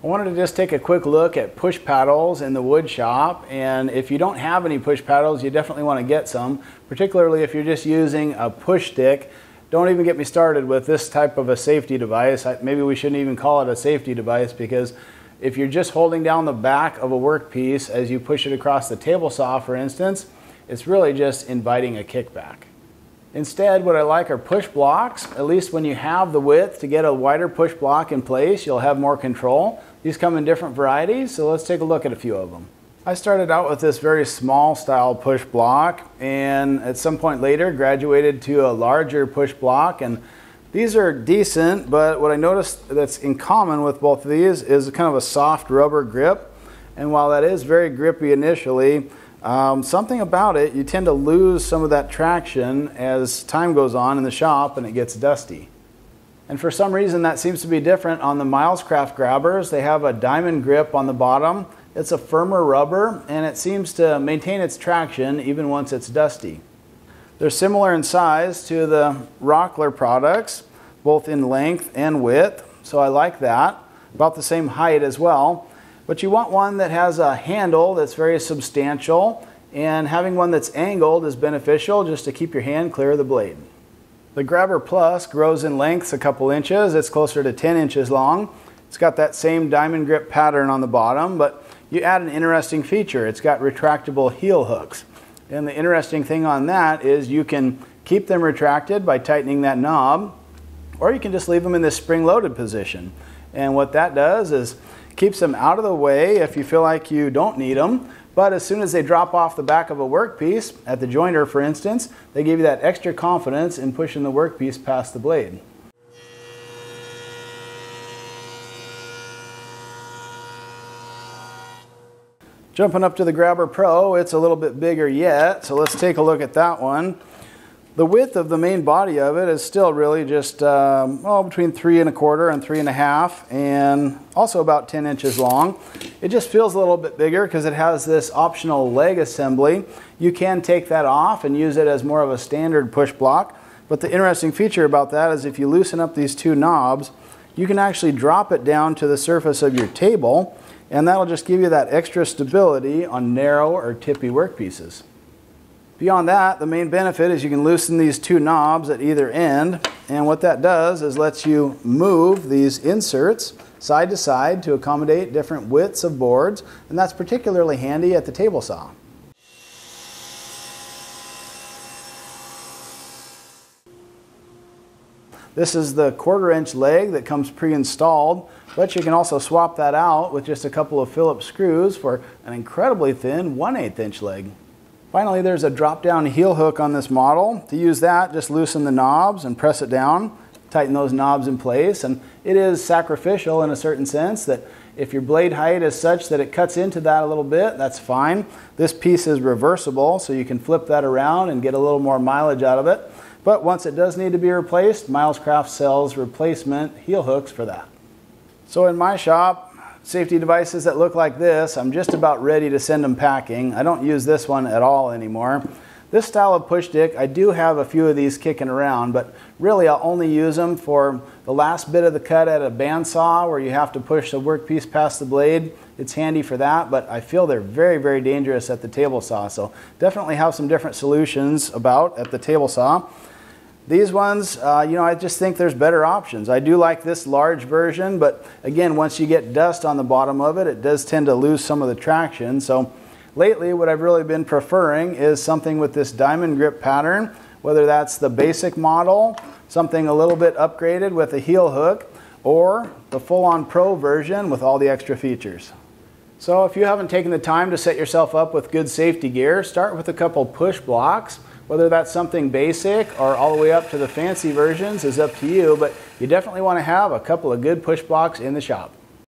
I wanted to just take a quick look at push paddles in the wood shop, and if you don't have any push paddles, you definitely want to get some, particularly if you're just using a push stick. Don't even get me started with this type of a safety device. Maybe we shouldn't even call it a safety device, because if you're just holding down the back of a workpiece as you push it across the table saw, for instance, it's really just inviting a kickback. Instead, what I like are push blocks. At least when you have the width to get a wider push block in place, you'll have more control. These come in different varieties, so let's take a look at a few of them. I started out with this very small style push block, and at some point later graduated to a larger push block, and these are decent, but what I noticed that's in common with both of these is kind of a soft rubber grip. And while that is very grippy initially, something about it, you tend to lose some of that traction as time goes on in the shop and it gets dusty. And for some reason that seems to be different on the Milescraft grabbers. They have a diamond grip on the bottom. It's a firmer rubber and it seems to maintain its traction even once it's dusty. They're similar in size to the Rockler products, both in length and width, so I like that. About the same height as well. But you want one that has a handle that's very substantial, and having one that's angled is beneficial just to keep your hand clear of the blade. The Grabber Plus grows in lengths a couple inches. It's closer to 10 inches long. It's got that same diamond grip pattern on the bottom, but you add an interesting feature. It's got retractable heel hooks. And the interesting thing on that is you can keep them retracted by tightening that knob, or you can just leave them in this spring-loaded position. And what that does is keeps them out of the way if you feel like you don't need them, but as soon as they drop off the back of a workpiece, at the jointer for instance, they give you that extra confidence in pushing the workpiece past the blade. Jumping up to the Grabber Pro, it's a little bit bigger yet, so let's take a look at that one. The width of the main body of it is still really just between 3 1/4 and 3 1/2, and also about 10 inches long. It just feels a little bit bigger because it has this optional leg assembly. You can take that off and use it as more of a standard push block, but the interesting feature about that is if you loosen up these two knobs, you can actually drop it down to the surface of your table, and that'll just give you that extra stability on narrow or tippy workpieces. Beyond that, the main benefit is you can loosen these two knobs at either end, and what that does is lets you move these inserts side to side to accommodate different widths of boards, and that's particularly handy at the table saw. This is the 1/4 inch leg that comes pre-installed, but you can also swap that out with just a couple of Phillips screws for an incredibly thin 1/8 inch leg. Finally, there's a drop-down heel hook on this model. To use that, just loosen the knobs and press it down, tighten those knobs in place, and it is sacrificial in a certain sense that if your blade height is such that it cuts into that a little bit, that's fine. This piece is reversible, so you can flip that around and get a little more mileage out of it. But once it does need to be replaced, Milescraft sells replacement heel hooks for that. So in my shop, safety devices that look like this, I'm just about ready to send them packing. I don't use this one at all anymore. This style of push stick, I do have a few of these kicking around, but really I'll only use them for the last bit of the cut at a bandsaw where you have to push the workpiece past the blade. It's handy for that, but I feel they're very, very dangerous at the table saw. So definitely have some different solutions about at the table saw. These ones, I just think there's better options. I do like this large version, but again, once you get dust on the bottom of it, it does tend to lose some of the traction. So lately, what I've really been preferring is something with this diamond grip pattern, whether that's the basic model, something a little bit upgraded with a heel hook, or the full-on Pro version with all the extra features. So if you haven't taken the time to set yourself up with good safety gear, start with a couple push blocks. Whether that's something basic or all the way up to the fancy versions is up to you, but you definitely want to have a couple of good push blocks in the shop.